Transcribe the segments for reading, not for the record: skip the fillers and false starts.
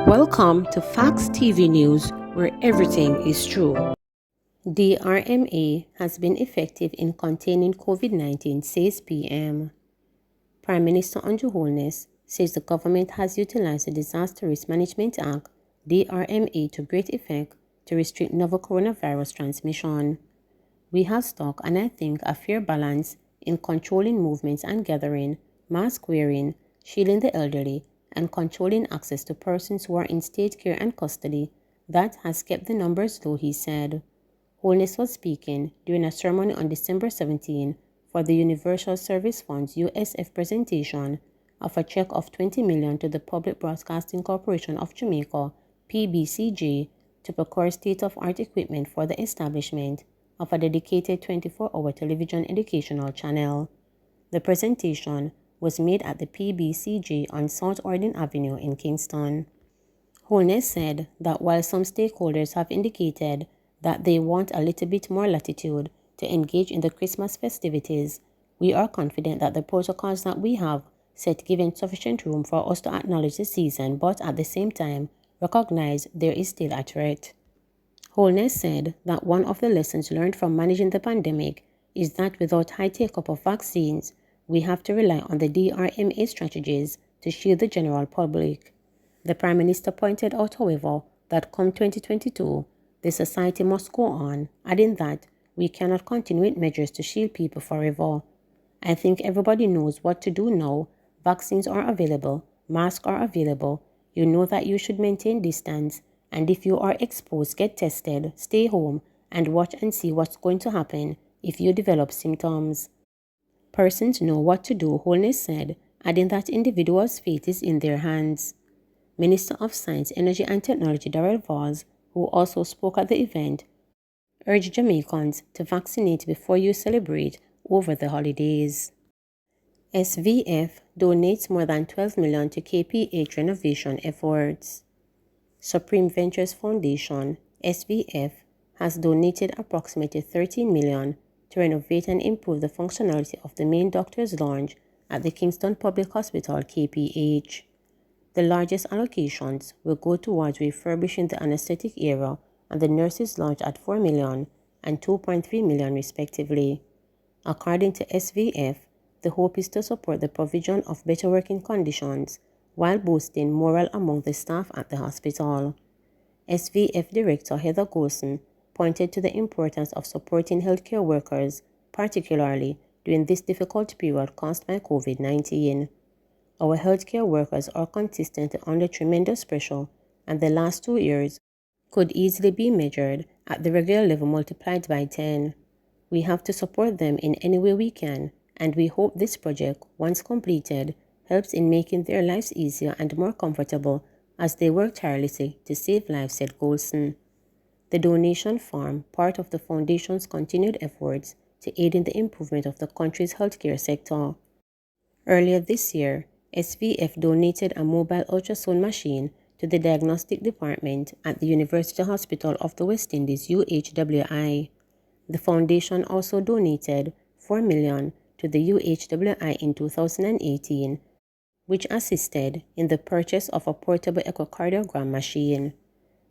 Welcome to Facts TV News, where everything is true. The RMA has been effective in containing COVID-19, says PM. Prime Minister under Holness says the government has utilized the Disaster Risk Management Act, DRMA, to great effect to restrict novel coronavirus transmission. We have struck, and I think, a fair balance in controlling movements and gathering, mask wearing, shielding the elderly, and controlling access to persons who are in state care and custody. That has kept the numbers low, he said. Holness was speaking during a ceremony on December 17 for the Universal Service Fund's USF presentation of a check of $20 million to the Public Broadcasting Corporation of Jamaica, PBCJ, to procure state-of-art equipment for the establishment of a dedicated 24-hour television educational channel. The presentation was made at the PBCJ on South Ordin Avenue in Kingston. Holness said that while some stakeholders have indicated that they want a little bit more latitude to engage in the Christmas festivities, we are confident that the protocols that we have set give sufficient room for us to acknowledge the season, but at the same time recognize there is still a threat. Holness said that one of the lessons learned from managing the pandemic is that without high take-up of vaccines, we have to rely on the DRMA strategies to shield the general public. The Prime Minister pointed out, however, that come 2022, the society must go on, adding that we cannot continue with measures to shield people forever. I think everybody knows what to do now. Vaccines are available, masks are available, you know that you should maintain distance, and if you are exposed, get tested, stay home, and watch and see what's going to happen if you develop symptoms. Persons know what to do, Holness said, adding that individuals' fate is in their hands. Minister of Science, Energy and Technology Darrell Vaz, who also spoke at the event, urged Jamaicans to vaccinate before you celebrate over the holidays. SVF donates more than $12 million to KPH renovation efforts. Supreme Ventures Foundation, SVF, has donated approximately $13 million to renovate and improve the functionality of the main doctor's lounge at the Kingston Public Hospital, KPH. The largest allocations will go towards refurbishing the anesthetic area and the nurses' lounge at $4 million and $2.3 million respectively. According to SVF, the hope is to support the provision of better working conditions while boosting morale among the staff at the hospital. SVF Director Heather Golson pointed to the importance of supporting healthcare workers, particularly during this difficult period caused by COVID-19. Our healthcare workers are consistently under tremendous pressure, and the last 2 years could easily be measured at the regular level multiplied by 10. We have to support them in any way we can, and we hope this project, once completed, helps in making their lives easier and more comfortable as they work tirelessly to save lives, said Golson. The donation formed part of the Foundation's continued efforts to aid in the improvement of the country's healthcare sector. Earlier this year, SVF donated a mobile ultrasound machine to the diagnostic department at the University Hospital of the West Indies, UHWI. The Foundation also donated $4 million to the UHWI in 2018, which assisted in the purchase of a portable echocardiogram machine.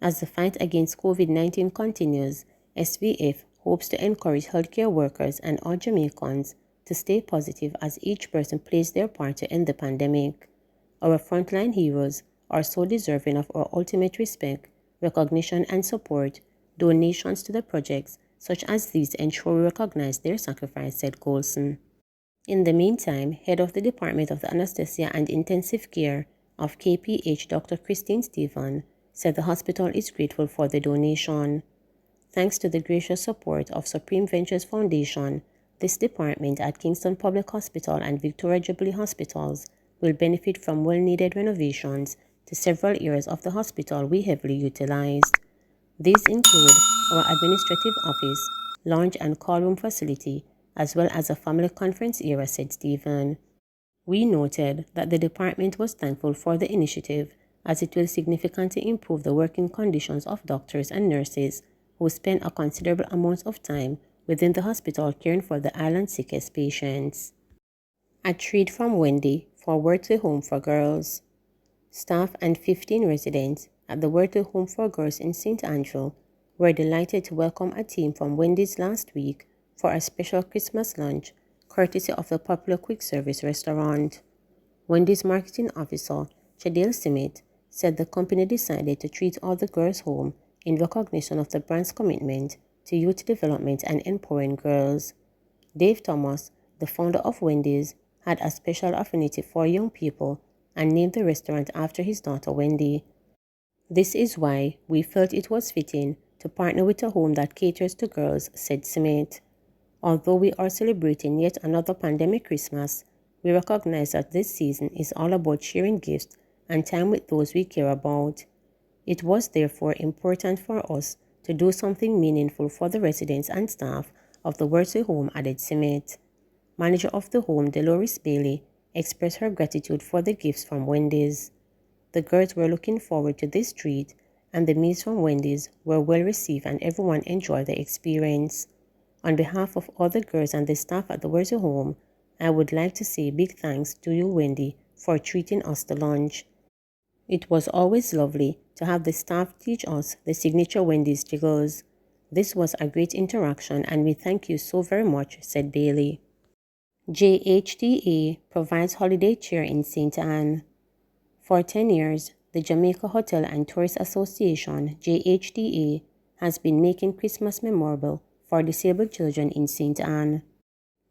As the fight against COVID-19 continues, SVF hopes to encourage healthcare workers and all Jamaicans to stay positive as each person plays their part to end the pandemic. Our frontline heroes are so deserving of our ultimate respect, recognition, and support. Donations to the projects such as these ensure we recognize their sacrifice, said Golson. In the meantime, head of the Department of Anesthesia and Intensive Care of KPH, Dr. Christine Stephen, said the hospital is grateful for the donation. Thanks to the gracious support of Supreme Ventures Foundation, this department at Kingston Public Hospital and Victoria Jubilee Hospitals will benefit from well-needed renovations to several areas of the hospital we heavily utilized. These include our administrative office, lounge and call room facility, as well as a family conference area, said Stephen. We noted that the department was thankful for the initiative as it will significantly improve the working conditions of doctors and nurses who spend a considerable amount of time within the hospital caring for the island's sickest patients. A treat from Wendy for Work to Home for Girls. Staff and 15 residents at the Worthy Home for Girls in St. Andrew were delighted to welcome a team from Wendys last week for a special Christmas lunch courtesy of the popular quick service restaurant. Wendys marketing officer Chadale Simit said the company decided to treat all the girls home in recognition of the brand's commitment to youth development and empowering girls. Dave Thomas, the founder of Wendys, had a special affinity for young people and named the restaurant after his daughter Wendy. This is why we felt it was fitting to partner with a home that caters to girls, said Simit. Although we are celebrating yet another pandemic Christmas, we recognize that this season is all about sharing gifts and time with those we care about. It was therefore important for us to do something meaningful for the residents and staff of the Worthy home, added Simit. Manager of the home, Dolores Bailey, expressed her gratitude for the gifts from Wendys. The girls were looking forward to this treat, and the meals from Wendys were well received and everyone enjoyed the experience. On behalf of all the girls and the staff at the Worthy home, I would like to say big thanks to you, Wendy, for treating us to lunch. It was always lovely to have the staff teach us the signature Wendys jiggles. This was a great interaction and we thank you so very much, said Bailey. JHTA provides holiday cheer in St. Anne. For 10 years, the Jamaica Hotel and Tourist Association, JHTA, has been making Christmas memorable for disabled children in St. Anne.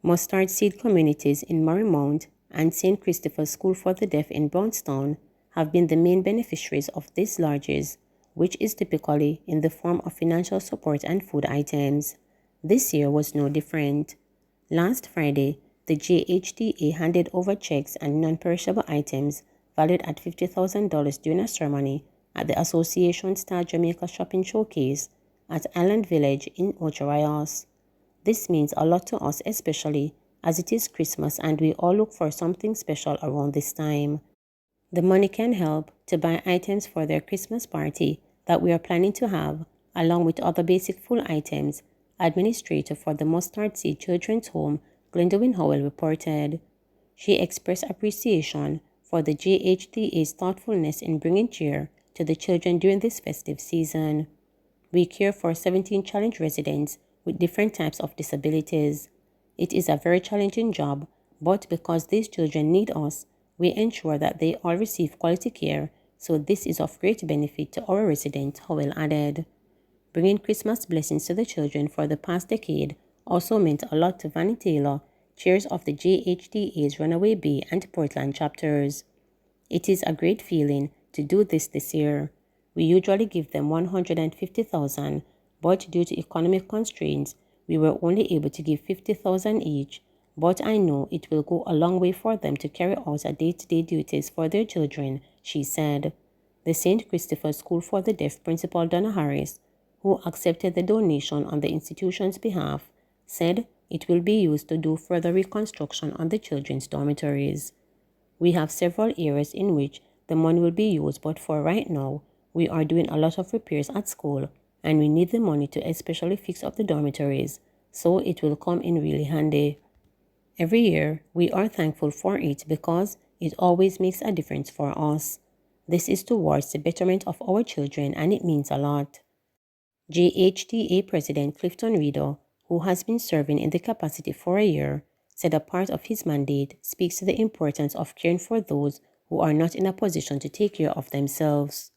Mustard Seed communities in Marymount and St. Christopher's School for the Deaf in Brownstown have been the main beneficiaries of these largesse, which is typically in the form of financial support and food items. This year was no different. Last Friday, the JHTA handed over checks and non-perishable items valued at $50,000 during a ceremony at the Association Star Jamaica Shopping Showcase at Island Village in Ocho Rios. This means a lot to us, especially as it is Christmas and we all look for something special around this time. The money can help to buy items for their Christmas party that we are planning to have, along with other basic food items, Administrator for the Mustard Seed Children's Home, Glendwyn Howell, reported. She expressed appreciation for the JHTA's thoughtfulness in bringing cheer to the children during this festive season. We care for 17 challenge residents with different types of disabilities. It is a very challenging job, but because these children need us, we ensure that they all receive quality care, so this is of great benefit to our residents, Howell added. Bringing Christmas blessings to the children for the past decade also meant a lot to Vanny Taylor, chairs of the JHTA's Runaway Bay and Portland chapters. It is a great feeling to do this year. We usually give them $150,000, but due to economic constraints, we were only able to give $50,000 each, but I know it will go a long way for them to carry out a day-to-day duties for their children, she said. The St. Christopher's School for the Deaf principal Donna Harris, who accepted the donation on the institution's behalf, said it will be used to do further reconstruction on the children's dormitories. We have several areas in which the money will be used, but for right now, we are doing a lot of repairs at school, and we need the money to especially fix up the dormitories, so it will come in really handy. Every year, we are thankful for it because it always makes a difference for us. This is towards the betterment of our children, and it means a lot. JHTA President Clifton Reeder, who has been serving in the capacity for a year, said a part of his mandate speaks to the importance of caring for those who are not in a position to take care of themselves.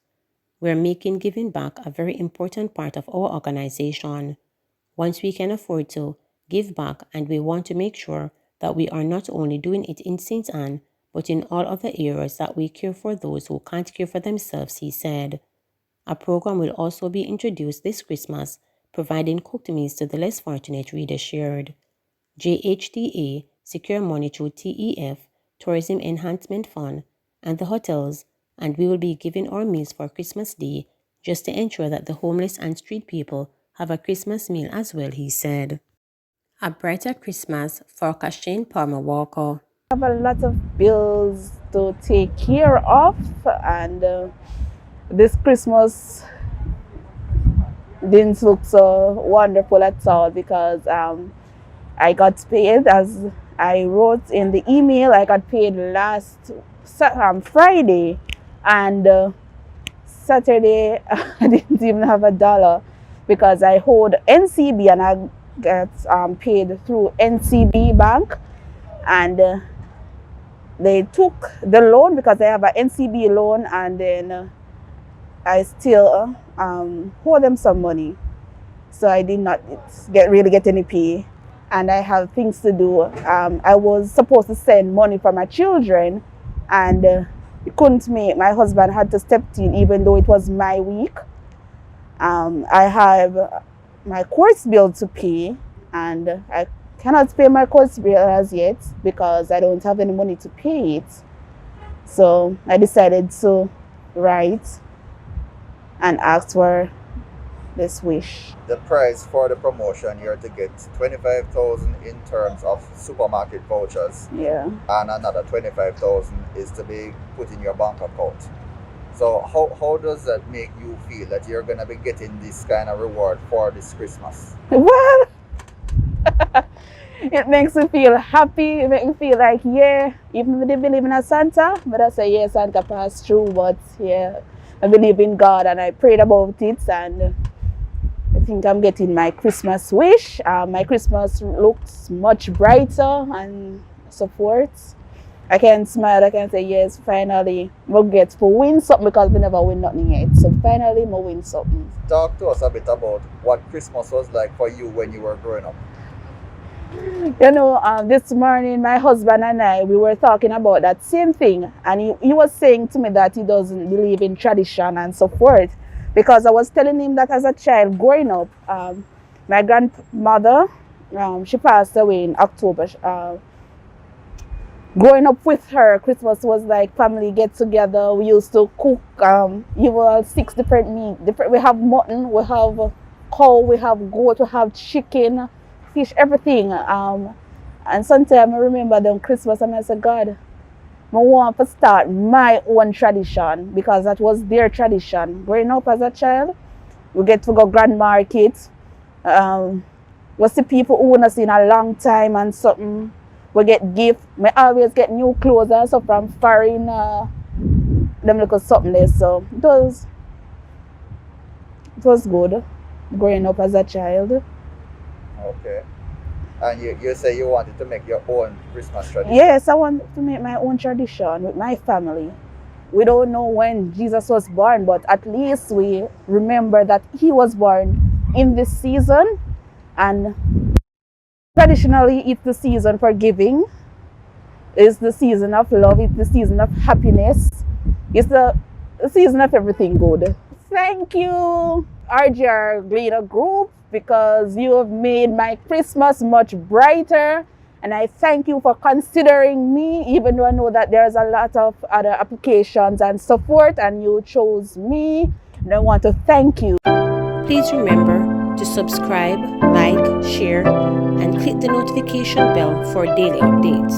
We are making giving back a very important part of our organization. Once we can afford to give back, and we want to make sure that we are not only doing it in St. Anne, but in all other areas that we care for those who can't care for themselves, he said. A program will also be introduced this Christmas, providing cooked meals to the less fortunate, Reeder shared. JHTA secure money through TEF, Tourism Enhancement Fund, and the hotels, and we will be giving our meals for Christmas Day just to ensure that the homeless and street people have a Christmas meal as well, he said. A brighter Christmas for Kashane Palmer Walker. I have a lot of bills to take care of, and this Christmas didn't look so wonderful at all because I got paid, as I wrote in the email. I got paid last Friday, And Saturday, I didn't even have $1 because I owed NCB and I got paid through NCB Bank. And they took the loan because I have an NCB loan, and then I still owe them some money. So I did not really get any pay. And I have things to do. I was supposed to send money for my children, and it couldn't make. My husband had to step in even though it was my week. I have my course bill to pay, and I cannot pay my course bill as yet because I don't have any money to pay it. So I decided to write and ask for this wish. The price for the promotion, you're to get 25,000 in terms of supermarket vouchers. Yeah. And another 25,000 is to be put in your bank account. So how does that make you feel that you're gonna be getting this kind of reward for this Christmas? Well, it makes me feel happy. It makes me feel like, yeah, even if I didn't believe in a Santa, but I say, yeah, Santa passed through, but yeah, I believe in God and I prayed about it, and I think I'm getting my Christmas wish. My Christmas looks much brighter and so forth. I can smile, I can say, yes, finally, we'll get to win something because we never win nothing yet. So finally, we'll win something. Talk to us a bit about what Christmas was like for you when you were growing up. You know, this morning, my husband and I, we were talking about that same thing. And he was saying to me that he doesn't believe in tradition and so forth. Because I was telling him that as a child growing up, my grandmother, she passed away in October. Growing up with her, Christmas was like family get together. We used to cook, you will 6 different meat. We have mutton, we have cow, we have goat, we have chicken, fish, everything. And sometimes I remember them Christmas and I said, God, I want to start my own tradition because that was their tradition. Growing up as a child, we get to go grand market. We see people who want us in a long time and something. We get gifts. We always get new clothes and stuff from foreign. Them look at something there. So it was good growing up as a child. Okay. And you say you wanted to make your own Christmas tradition? Yes, I want to make my own tradition with my family. We don't know when Jesus was born, but at least we remember that he was born in this season. And traditionally, it's the season for giving. It's the season of love. It's the season of happiness. It's the season of everything good. Thank you, RGR Gleaner Group, because you have made my Christmas much brighter. And I thank you for considering me, even though I know that there's a lot of other applications and so forth, and you chose me. And I want to thank you. Please remember to subscribe, like, share, and click the notification bell for daily updates.